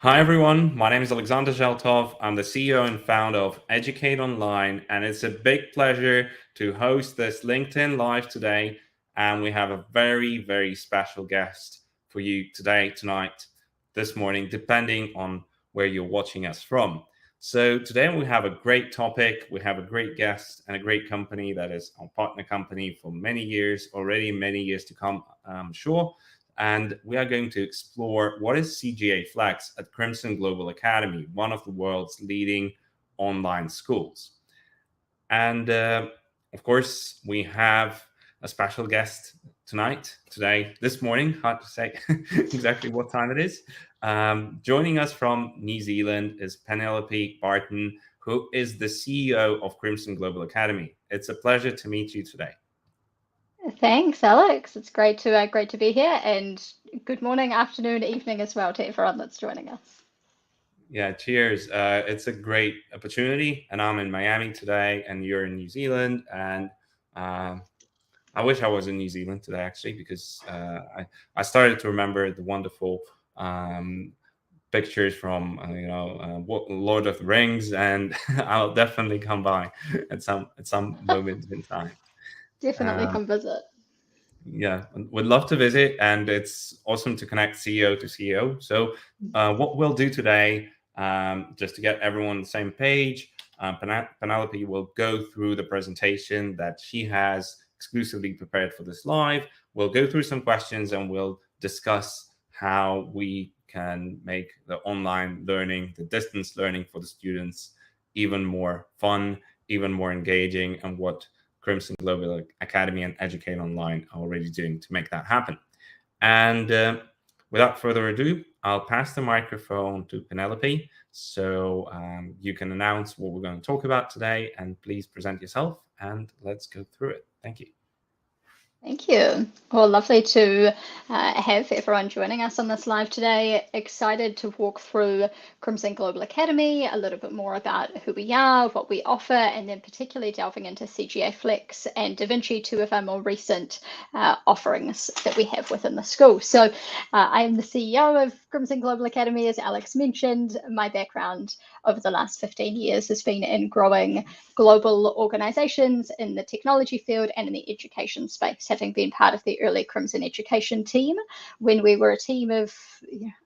Hi everyone, my name is Alexander Zheltov. I'm the CEO and founder of Educate Online, and it's a big pleasure to host this LinkedIn Live today. And we have a very, very special guest for you today, tonight, this morning, depending on where you're watching us from. So today we have a great topic. We have a great guest and a great company that is our partner company for many years, already many years to come, I'm sure. And we are going to explore what is CGA Flex at Crimson Global Academy, one of the world's leading online schools. And of course, we have a special guest today, this morning, hard to say exactly what time it is. Joining us from New Zealand is Penelope Barton, who is the CEO of Crimson Global Academy. It's a pleasure to meet you today. Thanks, Alex. It's great to be here, and good morning, afternoon, evening as well to everyone that's joining us. Yeah, cheers. It's a great opportunity, and I'm in Miami today, and you're in New Zealand. And uh, I wish I was in New Zealand today, actually, because I started to remember the wonderful pictures from Lord of the Rings, and I'll definitely come by at some moment in time. Definitely Um, come visit. yeah, would love to visit, and it's awesome to connect CEO to CEO. So, what we'll do today, just to get everyone on the same page, Penelope will go through the presentation that she has exclusively prepared for this live. We'll go through some questions, and we'll discuss how we can make the online learning, the distance learning for the students, even more fun, even more engaging, and what Crimson Global Academy and Educate Online are already doing to make that happen. And without further ado, I'll pass the microphone to Penelope so you can announce what we're going to talk about today, and please present yourself and let's go through it. Thank you. Thank you. Well, lovely to have everyone joining us on this live today. Excited to walk through Crimson Global Academy, a little bit more about who we are, what we offer, and then particularly delving into CGA Flex and DaVinci, two of our more recent offerings that we have within the school. So I am the CEO of Crimson Global Academy, as Alex mentioned. My background over the last 15 years has been in growing global organizations in the technology field and in the education space, having been part of the early Crimson education team when we were a team of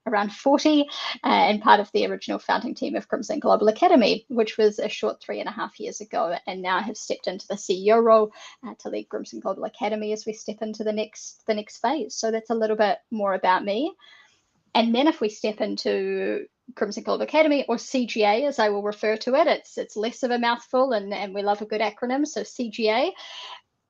around 40 and part of the original founding team of Crimson Global Academy, which was a short 3.5 years ago, and now have stepped into the CEO role to lead Crimson Global Academy as we step into the next phase. So that's a little bit more about me. And then if we step into Crimson Global Academy, or CGA as I will refer to it, it's less of a mouthful, and we love a good acronym. So CGA,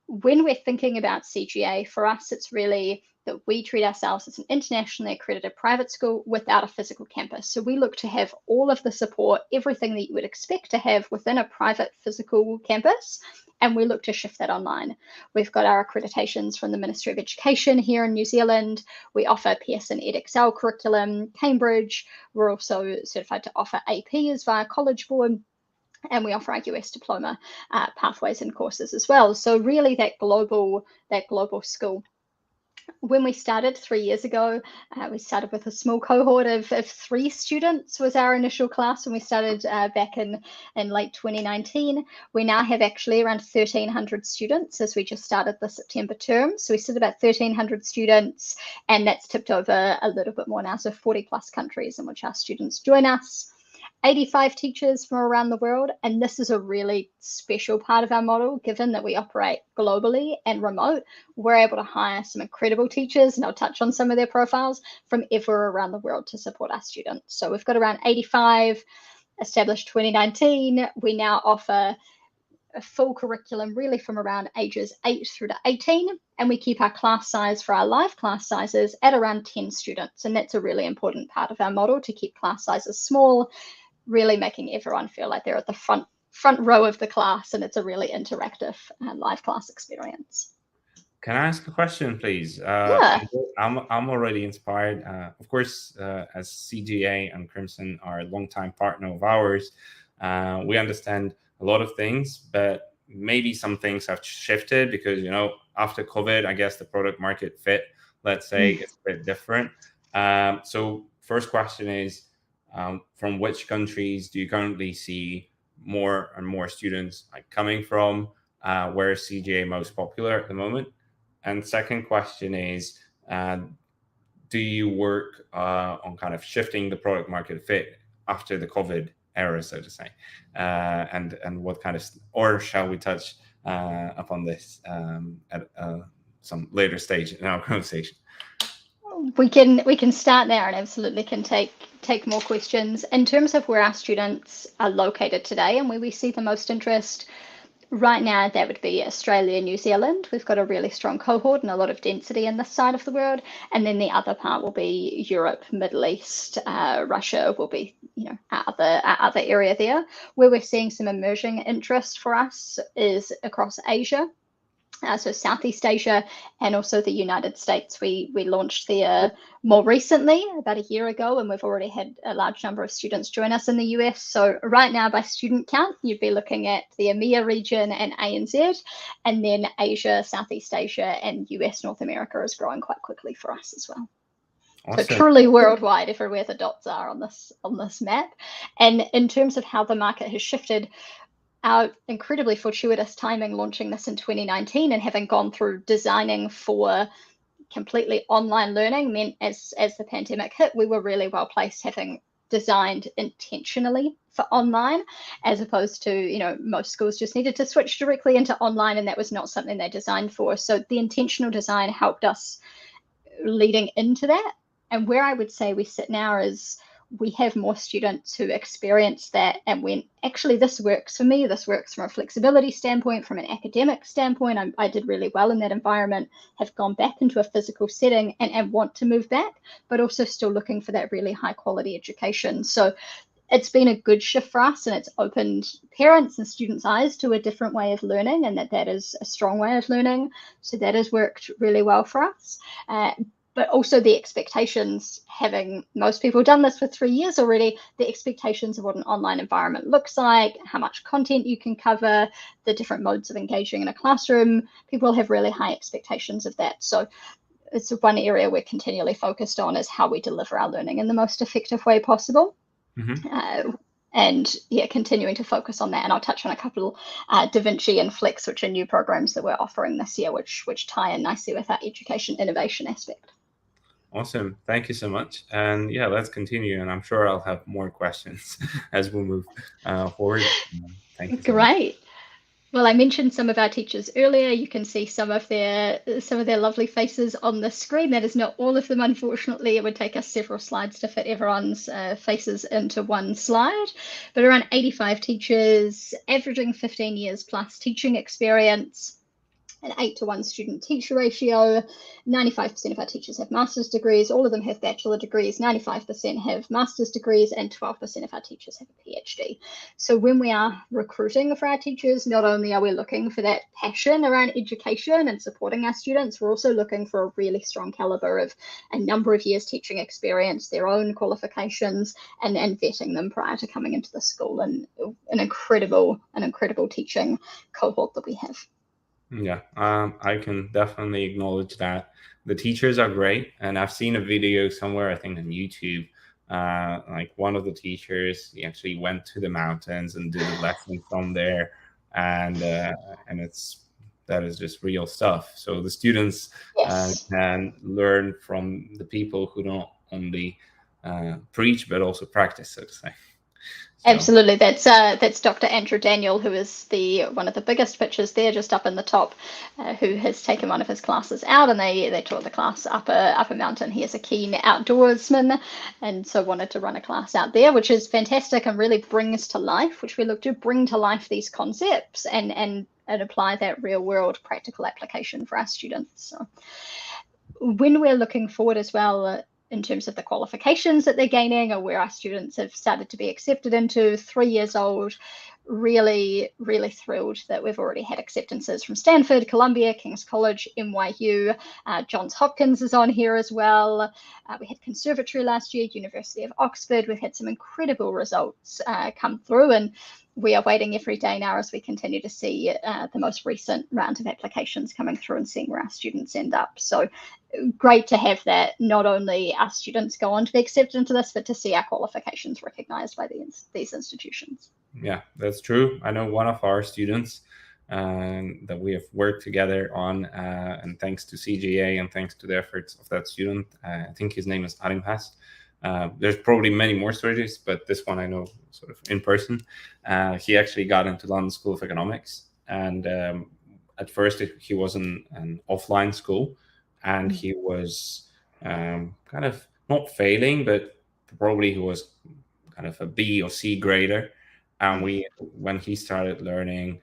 when we're thinking about CGA, for us, it's really that we treat ourselves as an internationally accredited private school without a physical campus. So we look to have all of the support, everything that you would expect to have within a private physical campus, and we look to shift that online. We've got our accreditations from the Ministry of Education here in New Zealand. We offer Pearson EdXL curriculum, Cambridge. We're also certified to offer APs via College Board, and we offer our US diploma pathways and courses as well. So really that global school. When we started 3 years ago, we started with a small cohort of 3 students was our initial class when we started back in late 2019. We now have actually around 1,300 students as we just started the September term. So we sit about 1,300 students, and that's tipped over a little bit more now. So 40 plus countries in which our students join us. 85 teachers from around the world. And this is a really special part of our model, given that we operate globally and remote. We're able to hire some incredible teachers, and I'll touch on some of their profiles from everywhere around the world to support our students. So we've got around 85, established 2019. We now offer a full curriculum really from around ages 8 through to 18, and we keep our class size for our live class sizes at around 10 students, and that's a really important part of our model, to keep class sizes small, really making everyone feel like they're at the front row of the class, and it's a really interactive live class experience. Can I ask a question, please? Yeah. I'm already inspired. Of course, as CGA and Crimson are a longtime partner of ours, we understand a lot of things, but maybe some things have shifted because, after COVID, I guess the product market fit, let's say, is a bit different. So first question is, From which countries do you currently see more and more students like coming from? Where is CGA most popular at the moment? And second question is, do you work on kind of shifting the product market fit after the COVID era, so to say? And what kind of, or shall we touch upon this at some later stage in our conversation? We can start there and absolutely can take more questions. In terms of where our students are located today and where we see the most interest, right now, that would be Australia, New Zealand. We've got a really strong cohort and a lot of density in this side of the world. And then the other part will be Europe, Middle East, Russia will be, our other area there. Where we're seeing some emerging interest for us is across Asia. So Southeast Asia and also the United States. We launched there more recently, about a year ago, and we've already had a large number of students join us in the US. So right now, by student count, you'd be looking at the EMEA region and ANZ, and then Asia, Southeast Asia, and US North America is growing quite quickly for us as well. Awesome. So truly worldwide, everywhere the dots are on this map. And in terms of how the market has shifted, our incredibly fortuitous timing launching this in 2019 and having gone through designing for completely online learning meant as the pandemic hit, we were really well placed, having designed intentionally for online, as opposed to, most schools just needed to switch directly into online, and that was not something they designed for. So the intentional design helped us leading into that. And where I would say we sit now is we have more students who experience that and went, actually, this works for me. This works from a flexibility standpoint, from an academic standpoint. I did really well in that environment, have gone back into a physical setting and want to move back, but also still looking for that really high quality education. So it's been a good shift for us, and it's opened parents and students' eyes to a different way of learning, and that is a strong way of learning. So that has worked really well for us. But also the expectations, having most people done this for 3 years already, the expectations of what an online environment looks like, how much content you can cover, the different modes of engaging in a classroom, people have really high expectations of that. So it's one area we're continually focused on, is how we deliver our learning in the most effective way possible. And continuing to focus on that. And I'll touch on a couple, DaVinci and Flex, which are new programs that we're offering this year, which tie in nicely with our education innovation aspect. Awesome. Thank you so much. And let's continue. And I'm sure I'll have more questions as we move forward. Thank you so Great. Much. Well, I mentioned some of our teachers earlier. You can see some of their lovely faces on the screen. That is not all of them, unfortunately. It would take us several slides to fit everyone's faces into one slide. But around 85 teachers, averaging 15 years plus teaching experience, an 8-to-1 student-teacher ratio. 95% of our teachers have master's degrees. All of them have bachelor degrees. 95% have master's degrees, and 12% of our teachers have a PhD. So when we are recruiting for our teachers, not only are we looking for that passion around education and supporting our students, we're also looking for a really strong caliber of a number of years teaching experience, their own qualifications, and vetting them prior to coming into the school, and an incredible teaching cohort that we have. Yeah, I can definitely acknowledge that. The teachers are great, and I've seen a video somewhere, I think on YouTube, like one of the teachers, he actually went to the mountains and did a lesson from there, and that is just real stuff. So the students can learn from the people who don't only preach but also practice, so to say. Absolutely. That's Dr. Andrew Daniel, who is one of the biggest pictures there, just up in the top, who has taken one of his classes out, and they taught the class up a mountain. He is a keen outdoorsman, and so wanted to run a class out there, which is fantastic and really brings to life, which we look to bring to life these concepts and apply that real world practical application for our students. So when we're looking forward as well, in terms of the qualifications that they're gaining or where our students have started to be accepted into, 3 years old, really, really thrilled that we've already had acceptances from Stanford, Columbia, King's College, NYU, Johns Hopkins is on here as well. We had Conservatory last year, University of Oxford. We've had some incredible results come through, and we are waiting every day now as we continue to see the most recent round of applications coming through and seeing where our students end up. So great to have that, not only our students go on to be accepted into this, but to see our qualifications recognised by these institutions. Yeah, that's true. I know one of our students that we have worked together on, and thanks to CGA and thanks to the efforts of that student, I think his name is Arimhas. There's probably many more stories, but this one I know sort of in person. He actually got into London School of Economics, and at first he was in an offline school, and he was kind of not failing, but probably he was kind of a B or C grader. And when he started learning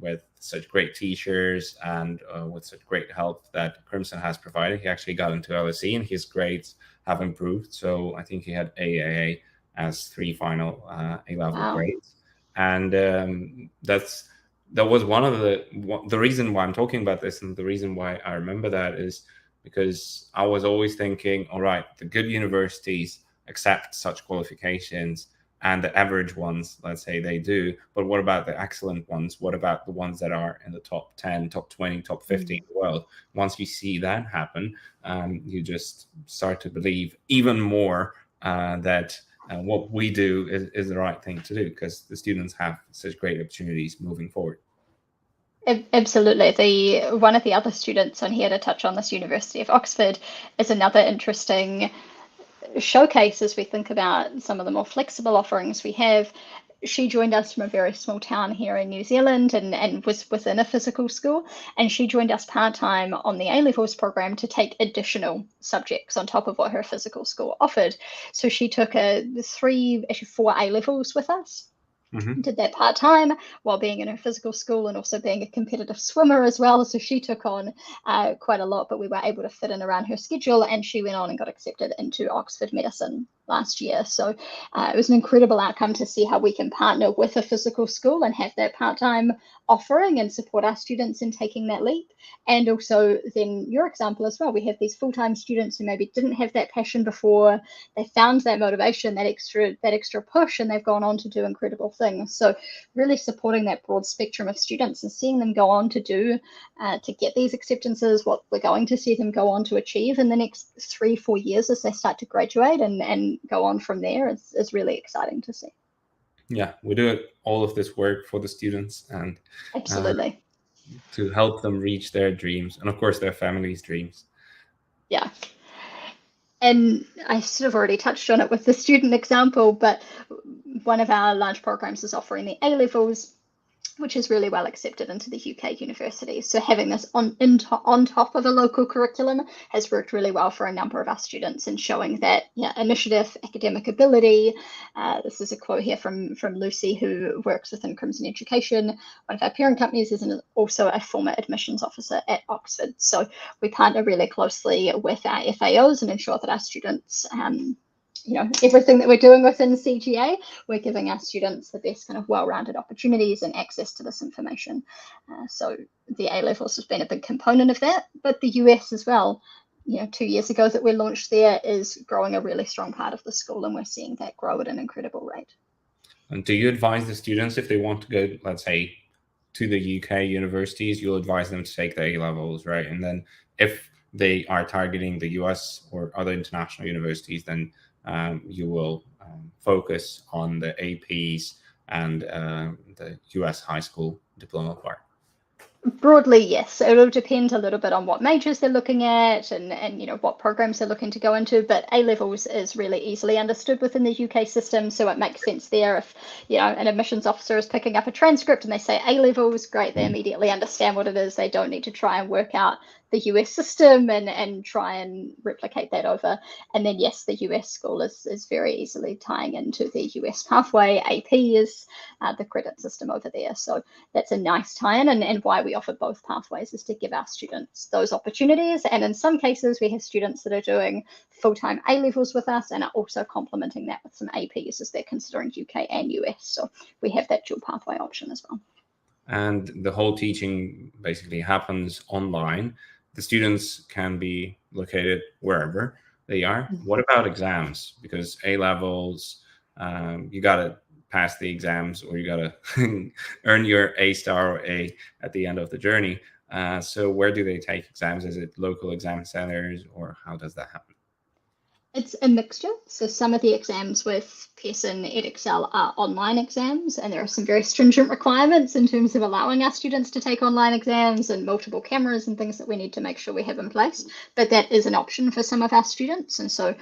with such great teachers and with such great help that Crimson has provided, he actually got into LSE, and his grades have improved. So I think he had AAA as 3 final A-level grades, and that was one of the reason why I'm talking about this, and the reason why I remember that is because I was always thinking, all right, the good universities accept such qualifications, and the average ones, let's say, they do. But what about the excellent ones? What about the ones that are in the top 10, top 20, top 50 in the world? Once you see that happen, you just start to believe even more that what we do is the right thing to do, because the students have such great opportunities moving forward. Absolutely. One of the other students on here to touch on this, University of Oxford, is another interesting showcase as we think about some of the more flexible offerings we have. She joined us from a very small town here in New Zealand and was within a physical school, and she joined us part-time on the A-levels program to take additional subjects on top of what her physical school offered. So she took 4 A-levels with us. Did that part-time while being in her physical school and also being a competitive swimmer as well. So she took on quite a lot, but we were able to fit in around her schedule, and she went on and got accepted into Oxford Medicine last year. So it was an incredible outcome to see how we can partner with a physical school and have that part-time offering and support our students in taking that leap. And also then your example as well, we have these full-time students who maybe didn't have that passion before, they found that motivation, that extra push, and they've gone on to do incredible things. So really supporting that broad spectrum of students and seeing them go on to do to get these acceptances, what we're going to see them go on to achieve in the next 3-4 years as they start to graduate and go on from there is really exciting to see. Yeah, we do all of this work for the students and absolutely to help them reach their dreams and of course their families' dreams. Yeah. And I sort of already touched on it with the student example, but one of our large programs is offering the A-levels, which is really well accepted into the UK universities. So having this on top of a local curriculum has worked really well for a number of our students in showing that initiative, academic ability. This is a quote here from Lucy, who works within Crimson Education. One of our parent companies is also a former admissions officer at Oxford. So we partner really closely with our FAOs and ensure that our students everything that we're doing within CGA, we're giving our students the best kind of well-rounded opportunities and access to this information. So the A-levels has been a big component of that, but the US as well, 2 years ago that we launched there, is growing a really strong part of the school, and we're seeing that grow at an incredible rate. And do you advise the students, if they want to go, let's say, to the UK universities, you'll advise them to take the A-levels, right? And then if they are targeting the US or other international universities, then you will focus on the APs and the US high school diploma part? Broadly, yes. It'll depend a little bit on what majors they're looking at and what programs they're looking to go into, but A-levels is really easily understood within the UK system, so it makes sense there. If an admissions officer is picking up a transcript and they say A-levels, great, they immediately understand what it is. They don't need to try and work out the US system and try and replicate that over. And then yes, the US school is very easily tying into the US pathway. AP is the credit system over there. So that's a nice tie-in, and why we offer both pathways is to give our students those opportunities. And in some cases, we have students that are doing full-time A-levels with us and are also complementing that with some APs as they're considering UK and US. So we have that dual pathway option as well. And the whole teaching basically happens online. The students can be located wherever they are. What about exams? Because A levels, you got to pass the exams, or you got to earn your A star or A at the end of the journey. So where do they take exams? Is it local exam centers, or how does that happen? It's a mixture. So some of the exams with Pearson EdXL are online exams, and there are some very stringent requirements in terms of allowing our students to take online exams and multiple cameras and things that we need to make sure we have in place. But that is an option for some of our students. And so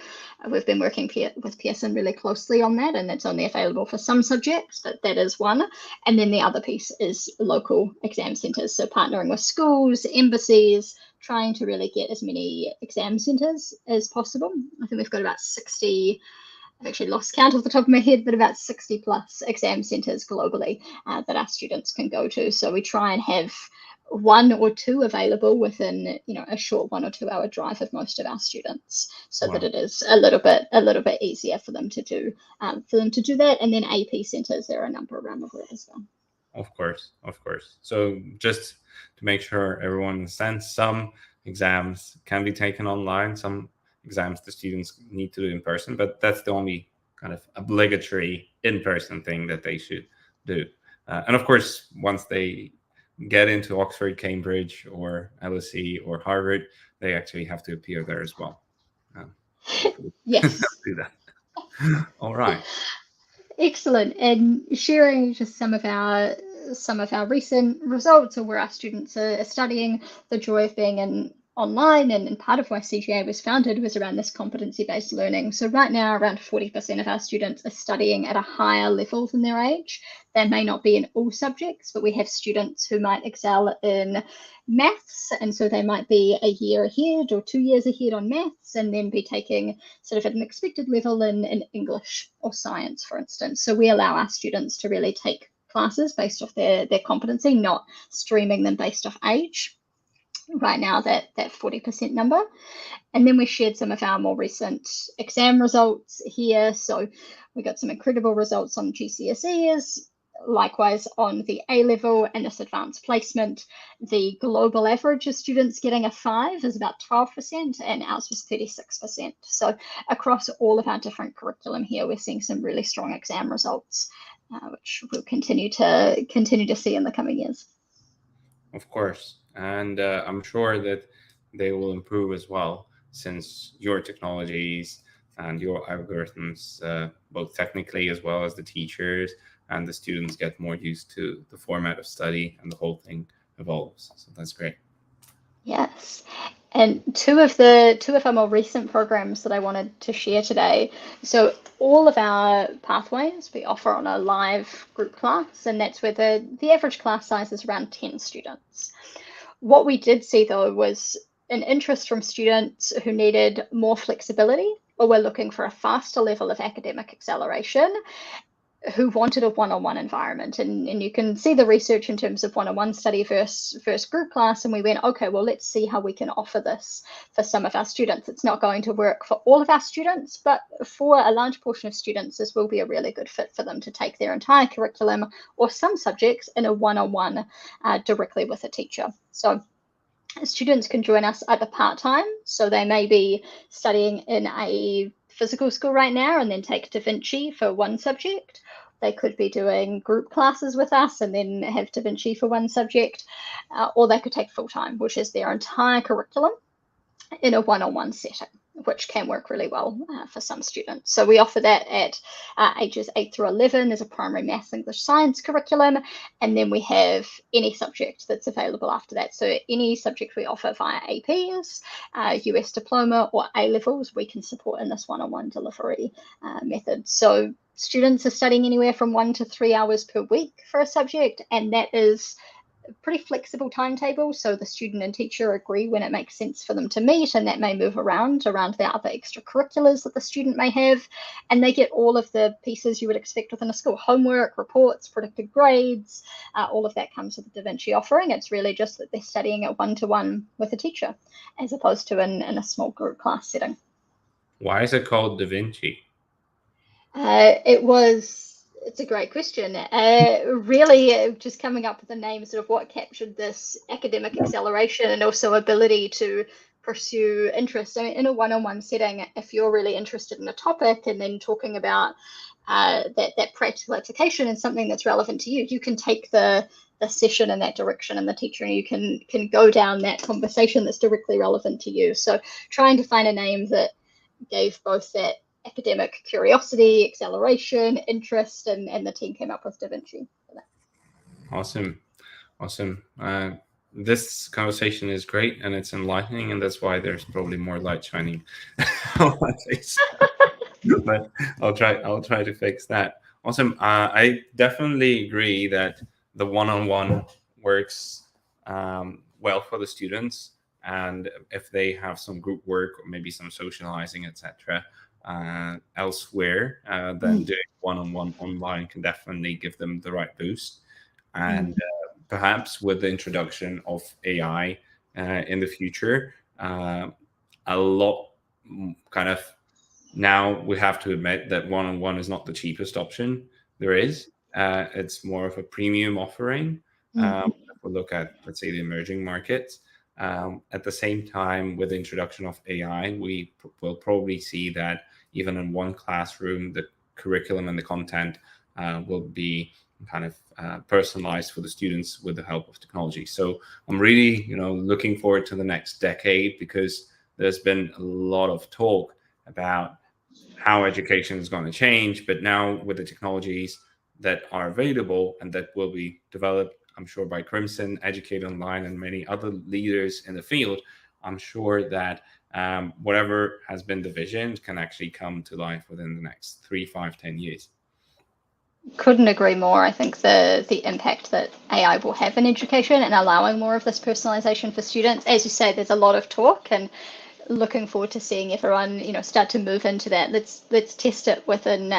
we've been working with Pearson really closely on that, and it's only available for some subjects, but that is one. And then the other piece is local exam centers. So partnering with schools, embassies, trying to really get as many exam centers as possible. I think we've got about 60, I've actually lost count off the top of my head, but about 60 plus exam centers globally that our students can go to. So we try and have one or two available within, a short 1 or 2 hour drive of most of our students, so that it is a little bit easier for them to do that. And then AP centers, there are a number around the world as well. Of course. So just to make sure everyone understands, some exams can be taken online, some exams the students need to do in person, but that's the only kind of obligatory in-person thing that they should do. And of course, once they get into Oxford, Cambridge, or LSE or Harvard, they actually have to appear there as well. Yes. Do that. All right. Excellent. And sharing just some of our recent results, or where our students are studying, the joy of being online, and part of why CGA was founded was around this competency-based learning. So right now, around 40% of our students are studying at a higher level than their age. They may not be in all subjects, but we have students who might excel in maths, and so they might be a year ahead or 2 years ahead on maths, and then be taking sort of at an expected level in English or science, for instance. So we allow our students to really take classes based off their competency, not streaming them based off age. Right now, that 40% number. And then we shared some of our more recent exam results here. So we got some incredible results on GCSEs, likewise on the A level and this advanced placement. The global average of students getting a 5 is about 12%, and ours was 36%. So across all of our different curriculum here, we're seeing some really strong exam results, which we'll continue to see in the coming years. Of course. And I'm sure that they will improve as well, since your technologies and your algorithms, both technically as well as the teachers and the students, get more used to the format of study, and the whole thing evolves. So that's great. Yes. And two of our more recent programs that I wanted to share today. So all of our pathways we offer on a live group class, and that's where the average class size is around 10 students. What we did see, though, was an interest from students who needed more flexibility, or were looking for a faster level of academic acceleration, who wanted a one-on-one environment. And you can see the research in terms of one-on-one study versus group class. And we went, okay, well, let's see how we can offer this for some of our students. It's not going to work for all of our students, but for a large portion of students, this will be a really good fit for them to take their entire curriculum or some subjects in a one-on-one directly with a teacher. So students can join us either part-time, so they may be studying in a physical school right now and then take Da Vinci for one subject. They could be doing group classes with us and then have Da Vinci for one subject, or they could take full-time, which is their entire curriculum in a one-on-one setting, which can work really well for some students. So we offer that at ages 8 through 11 as a primary maths, English, science curriculum, and then we have any subject that's available after that. So any subject we offer via APs, US diploma, or A levels, we can support in this one-on-one delivery method. So students are studying anywhere from 1 to 3 hours per week for a subject, and that is pretty flexible timetable, so the student and teacher agree when it makes sense for them to meet, and that may move around the other extracurriculars that the student may have, and they get all of the pieces you would expect within a school: homework, reports, predicted grades, all of that comes with the Da Vinci offering. It's really just that they're studying it one-to-one with a teacher, as opposed to in a small group class setting. Why is it called Da Vinci? It's a great question. Really, just coming up with a name, sort of what captured this academic acceleration and also ability to pursue interest. I mean, in a one-on-one setting, if you're really interested in a topic and then talking about that practical application and something that's relevant to you, you can take the session in that direction, and the teacher and you can go down that conversation that's directly relevant to you. So trying to find a name that gave both that academic curiosity, acceleration, interest, and the team came up with Da Vinci. Awesome. This conversation is great and it's enlightening, and that's why there's probably more light shining on my face. But I'll try to fix that. Awesome. I definitely agree that the one-on-one works well for the students, and if they have some group work or maybe some socializing, etc., elsewhere, then doing one-on-one online can definitely give them the right boost. And perhaps with the introduction of AI in the future, a lot kind of, now we have to admit that one-on-one is not the cheapest option there is. It's more of a premium offering. If we look at, let's say, the emerging markets. At the same time, with the introduction of AI, we will probably see that even in one classroom, the curriculum and the content will be kind of personalized for the students with the help of technology. So I'm really, looking forward to the next decade, because there's been a lot of talk about how education is going to change, but now with the technologies that are available and that will be developed, I'm sure, by Crimson, Educate Online, and many other leaders in the field, I'm sure that whatever has been the vision can actually come to life within the next 3, 5, 10 years. Couldn't agree more. I think the impact that AI will have in education and allowing more of this personalization for students, as you say, there's a lot of talk, and looking forward to seeing everyone, start to move into that. Let's test it within,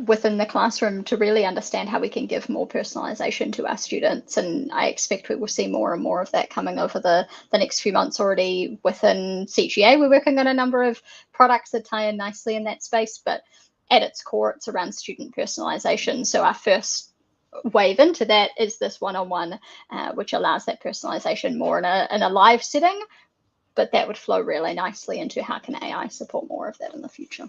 within the classroom to really understand how we can give more personalization to our students. And I expect we will see more and more of that coming over the next few months. Already within CGA, we're working on a number of products that tie in nicely in that space, but at its core, it's around student personalization. So our first wave into that is this one-on-one, which allows that personalization more in a live setting, but that would flow really nicely into how can AI support more of that in the future.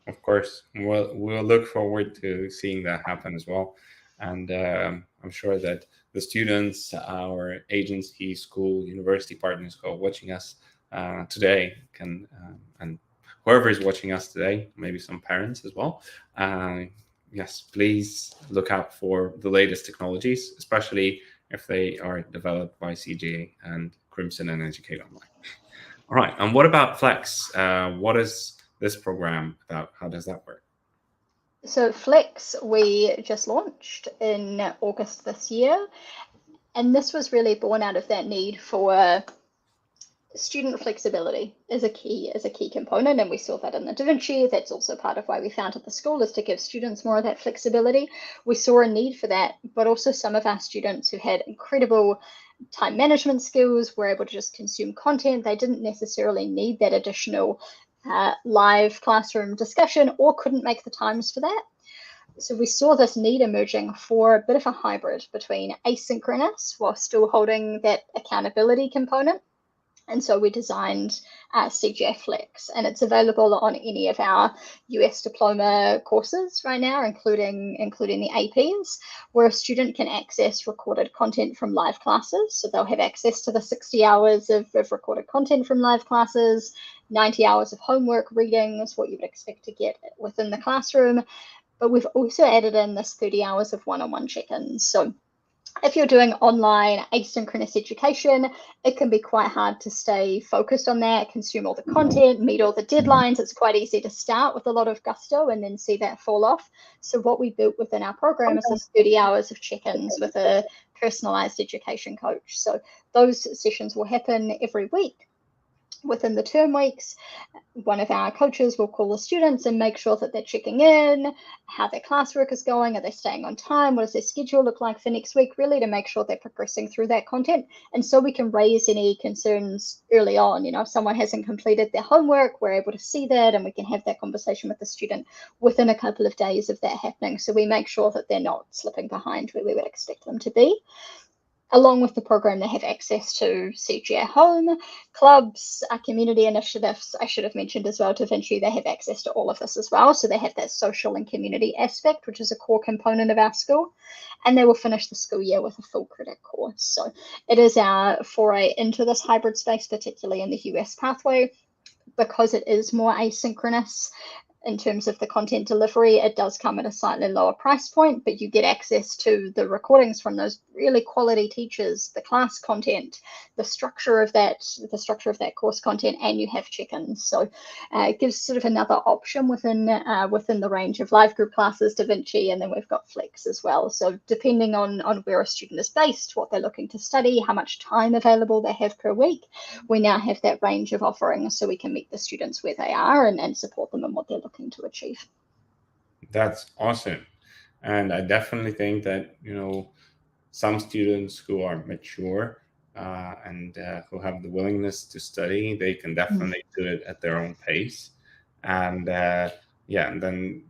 Of course, we'll look forward to seeing that happen as well. And I'm sure that the students, our agency, school, university partners who are watching us today can, and whoever is watching us today, maybe some parents as well, yes, please look out for the latest technologies, especially if they are developed by CGA and Crimson and Educate Online. All right, and what about Flex? What is this program about? How does that work? So Flex, we just launched in August this year, and this was really born out of that need for student flexibility is a key component, and we saw that in the Da Vinci. That's also part of why we founded the school, is to give students more of that flexibility. We saw a need for that, but also some of our students who had incredible time management skills were able to just consume content. They didn't necessarily need that additional live classroom discussion, or couldn't make the times for that. So we saw this need emerging for a bit of a hybrid between asynchronous while still holding that accountability component. And so we designed CGA Flex, and it's available on any of our US diploma courses right now, including the APs, where a student can access recorded content from live classes. So they'll have access to the 60 hours of recorded content from live classes, 90 hours of homework readings, what you would expect to get within the classroom. But we've also added in this 30 hours of one-on-one check-ins. So if you're doing online asynchronous education, it can be quite hard to stay focused on that, consume all the content, meet all the deadlines. It's quite easy to start with a lot of gusto and then see that fall off. So what we built within our program is this 30 hours of check-ins with a personalized education coach. So those sessions will happen every week. Within the term weeks, one of our coaches will call the students and make sure that they're checking in, how their classwork is going, are they staying on time, what does their schedule look like for next week, really to make sure they're progressing through that content. And so we can raise any concerns early on. If someone hasn't completed their homework, we're able to see that and we can have that conversation with the student within a couple of days of that happening. So we make sure that they're not slipping behind where we would expect them to be. Along with the program, they have access to CGA Home, clubs, community initiatives. I should have mentioned as well, Da Vinci, they have access to all of this as well. So they have that social and community aspect, which is a core component of our school. And they will finish the school year with a full credit course. So it is our foray into this hybrid space, particularly in the US pathway, because it is more asynchronous. In terms of the content delivery, it does come at a slightly lower price point, but you get access to the recordings from those really quality teachers, the class content, the structure of that course content, and you have check-ins. So it gives sort of another option within the range of live group classes, Da Vinci, and then we've got Flex as well. So depending on where a student is based, what they're looking to study, how much time available they have per week, we now have that range of offerings so we can meet the students where they are and support them in what they're looking to achieve. That's awesome. And I definitely think that, some students who are mature and who have the willingness to study, they can definitely do it at their own pace. And and then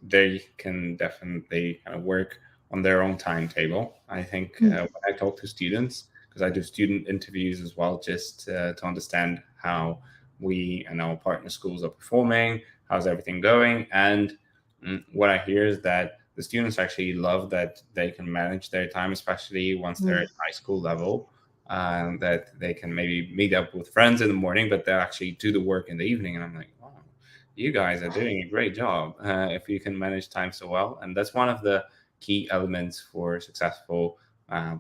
they can definitely kind of work on their own timetable. I think when I talk to students, because I do student interviews as well, just to understand how we and our partner schools are performing, how's everything going. And what I hear is that the students actually love that they can manage their time, especially once they're at high school level, that they can maybe meet up with friends in the morning, but they actually do the work in the evening. And I'm like, wow, you guys are doing a great job if you can manage time so well. And that's one of the key elements for successful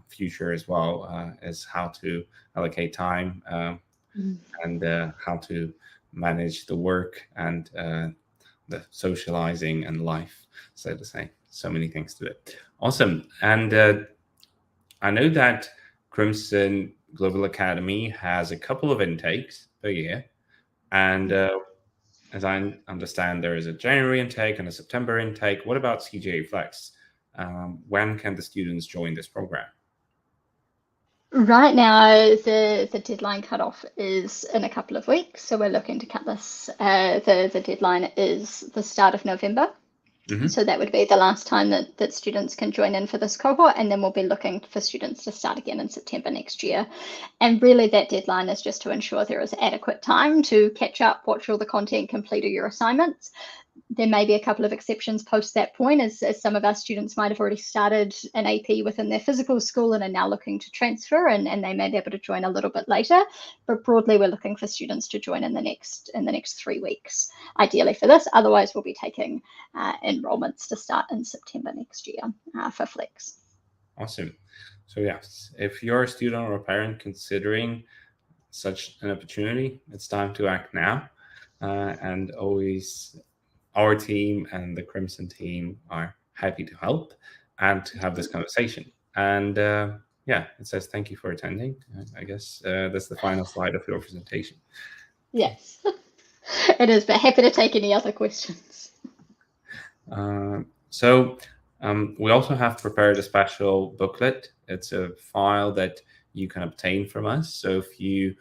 future as well, is how to allocate time and how to manage the work and the socializing and life, so to say. So many things to it. Awesome. And I know that Crimson Global Academy has a couple of intakes per year. And as I understand, there is a January intake and a September intake. What about CGA Flex? When can the students join this program? Right now, the deadline cutoff is in a couple of weeks, so we're looking to cut this. The deadline is the start of November. So that would be the last time that students can join in for this cohort, and then we'll be looking for students to start again in September next year. And really that deadline is just to ensure there is adequate time to catch up, watch all the content, complete all your assignments. There may be a couple of exceptions post that point, as some of our students might have already started an AP within their physical school and are now looking to transfer, and they may be able to join a little bit later. But broadly, we're looking for students to join in the next 3 weeks, ideally for this. Otherwise, we'll be taking enrollments to start in September next year for Flex. Awesome. So yes, if you're a student or a parent considering such an opportunity, it's time to act now. And always, our team and the Crimson team are happy to help and to have this conversation. And it says thank you for attending. I guess that's the final slide of your presentation. Yes, it is, but happy to take any other questions. We also have prepared a special booklet. It's a file that you can obtain from us. So if you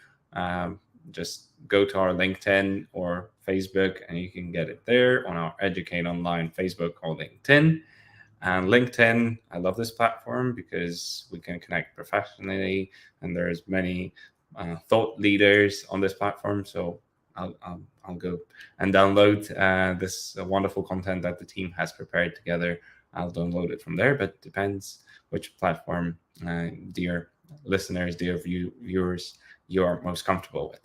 just go to our LinkedIn or Facebook, and you can get it there on our Educate Online Facebook or LinkedIn. And LinkedIn, I love this platform because we can connect professionally, and there's many thought leaders on this platform. So I'll go and download this wonderful content that the team has prepared together. I'll download it from there, but it depends which platform, dear listeners, dear viewers, you're most comfortable with.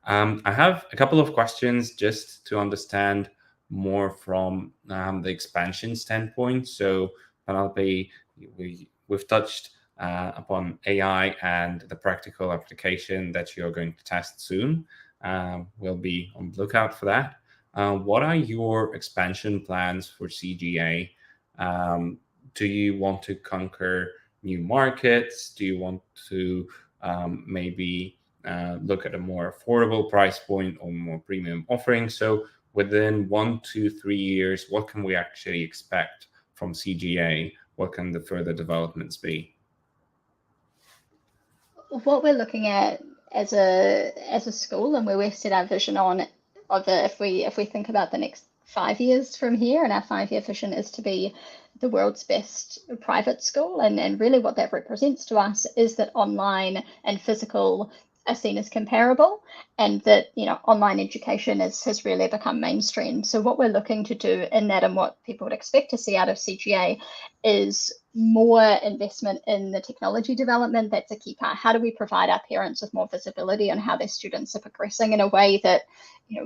I have a couple of questions just to understand more from the expansion standpoint. So, Penelope, we've touched upon AI and the practical application that you're going to test soon. We'll be on the lookout for that. What are your expansion plans for CGA? Do you want to conquer new markets? Do you want to maybe look at a more affordable price point or more premium offering? So within 1 to 3 years, what can we actually expect from CGA? What can the further developments be? What we're looking at as a school, and where we set our vision on of the if we think about the next 5 years from here, and our 5 year vision is to be the world's best private school, and really what that represents to us is that online and physical are seen as comparable, and that online education has really become mainstream. So what we're looking to do in that, and what people would expect to see out of CGA, is more investment in the technology development. That's a key part. How do we provide our parents with more visibility on how their students are progressing in a way that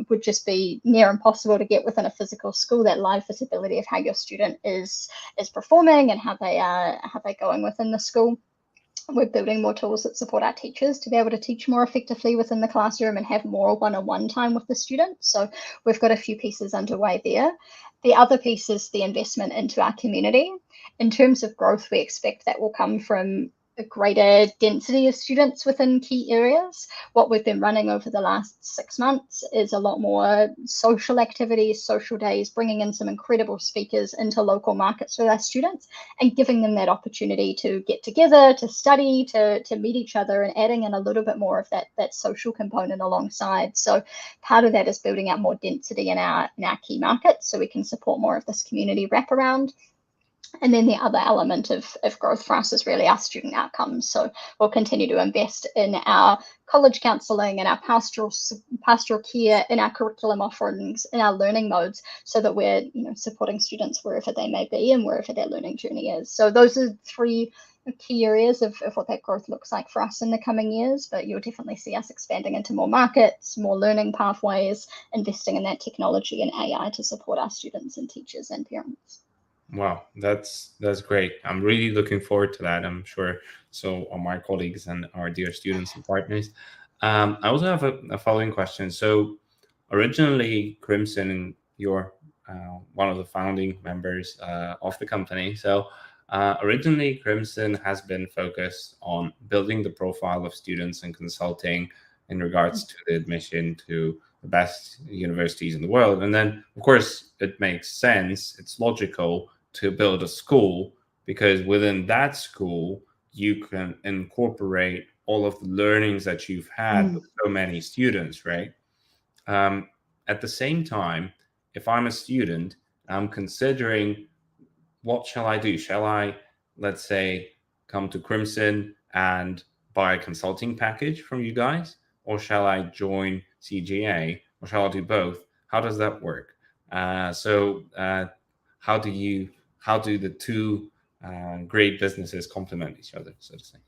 would just be near impossible to get within a physical school? That live visibility of how your student is performing and how they're going within the school. We're building more tools that support our teachers to be able to teach more effectively within the classroom and have more one-on-one time with the students. So we've got a few pieces underway there. The other piece is the investment into our community. In terms of growth, we expect that will come from a greater density of students within key areas. What we've been running over the last 6 months is a lot more social activities, social days, bringing in some incredible speakers into local markets with our students and giving them that opportunity to get together, to study, to meet each other, and adding in a little bit more of that social component alongside. So part of that is building out more density in our key markets so we can support more of this community wraparound. And then the other element of growth for us is really our student outcomes. So we'll continue to invest in our college counselling and our pastoral care, in our curriculum offerings, in our learning modes, so that we're supporting students wherever they may be and wherever their learning journey is. So those are three key areas of what that growth looks like for us in the coming years. But you'll definitely see us expanding into more markets, more learning pathways, investing in that technology and AI to support our students and teachers and parents. Wow, that's great. I'm really looking forward to that. I'm sure so are my colleagues and our dear students and partners. I also have a following question. So originally, Crimson, you're one of the founding members of the company. So originally, Crimson has been focused on building the profile of students and consulting in regards to the admission to the best universities in the world. And then, of course, it makes sense. It's logical to build a school, because within that school you can incorporate all of the learnings that you've had with so many students, right? um, at the same time, if I'm a student, I'm considering, what shall I do? Shall I, let's say, come to Crimson and buy a consulting package from you guys, or shall I join CGA, or shall I do both? How does that work? So how do you how do the two great businesses complement each other, so to say?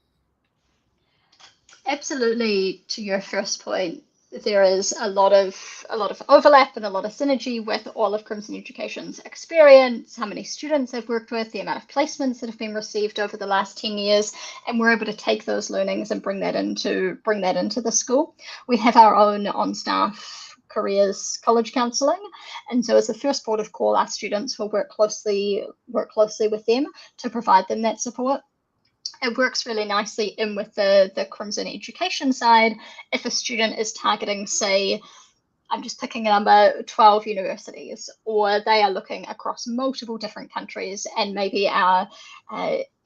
Absolutely, to your first point, there is a lot of overlap and a lot of synergy with all of Crimson Education's experience, how many students they've worked with, the amount of placements that have been received over the last 10 years, and we're able to take those learnings and bring that into the school. We have our own on-staff careers college counselling, and so as the first port of call, our students will work closely with them to provide them that support. It works really nicely in with the Crimson Education side. If a student is targeting, say, I'm just picking a number, 12 universities, or they are looking across multiple different countries, and maybe our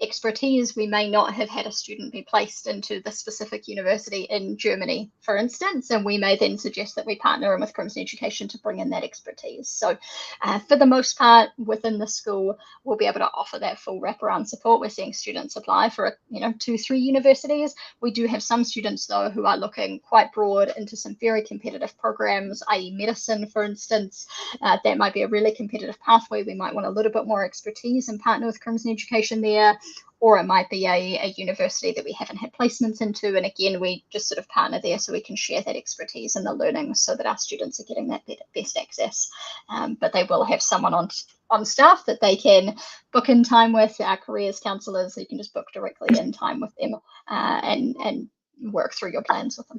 expertise, we may not have had a student be placed into the specific university in Germany, for instance, and we may then suggest that we partner in with Crimson Education to bring in that expertise. So for the most part, within the school, we'll be able to offer that full wraparound support. We're seeing students apply for 2-3 universities. We do have some students, though, who are looking quite broad into some very competitive programs, i.e. medicine, for instance. That might be a really competitive pathway. We might want a little bit more expertise and partner with Crimson Education there. Or it might be a university that we haven't had placements into. And again, we just sort of partner there so we can share that expertise and the learning so that our students are getting that best access. But they will have someone on staff that they can book in time with, our careers counsellors. You can just book directly in time with them and work through your plans with them.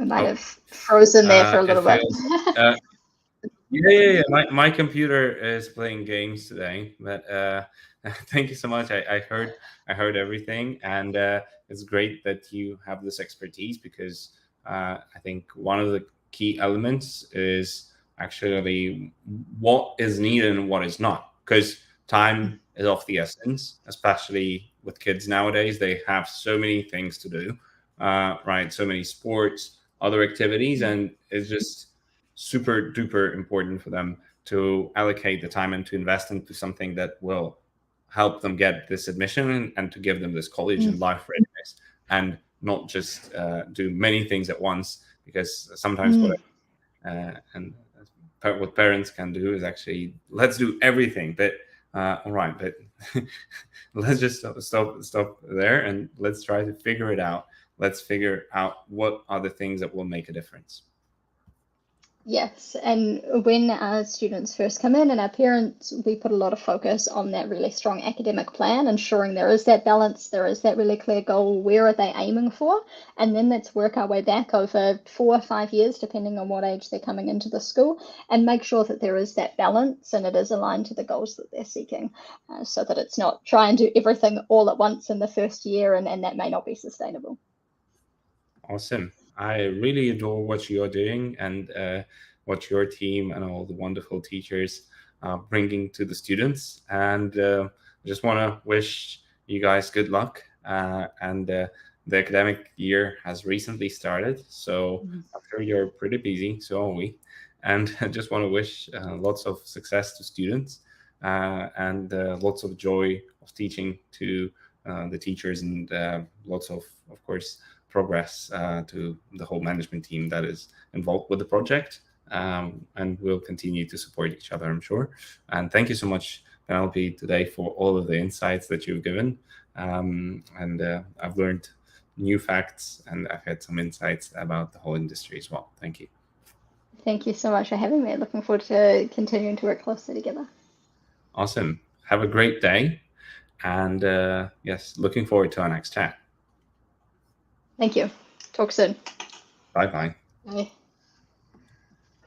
We might Oh, have frozen there for a it little bit. failed. Uh, yeah. My computer is playing games today, but thank you so much. I heard everything, and it's great that you have this expertise because I think one of the key elements is actually what is needed and what is not, because time is of the essence, especially with kids nowadays. They have so many things to do, right? So many sports, other activities, and it's just super duper important for them to allocate the time and to invest into something that will help them get this admission and to give them this college and life readiness, and not just do many things at once, because sometimes and what parents can do is actually, let's do everything, but all right, but let's just stop there and let's try to figure it out. Let's figure out what are the things that will make a difference. Yes, and when our students first come in and our parents, we put a lot of focus on that really strong academic plan, ensuring there is that balance, there is that really clear goal, where are they aiming for? And then let's work our way back over 4 or 5 years, depending on what age they're coming into the school, and make sure that there is that balance and it is aligned to the goals that they're seeking, so that it's not try and do everything all at once in the first year, and that may not be sustainable. Awesome. I really adore what you're doing and what your team and all the wonderful teachers are bringing to the students. And I just want to wish you guys good luck. And the academic year has recently started, so I'm sure you're pretty busy. So are we. And I just want to wish lots of success to students and lots of joy of teaching to the teachers, and lots of course, progress to the whole management team that is involved with the project. And we'll continue to support each other, I'm sure. And thank you so much, Penelope, today for all of the insights that you've given. And I've learned new facts and I've had some insights about the whole industry as well. Thank you. Thank you so much for having me. Looking forward to continuing to work closely together. Awesome. Have a great day. And yes, looking forward to our next chat. Thank you. Talk soon. Bye bye. Bye.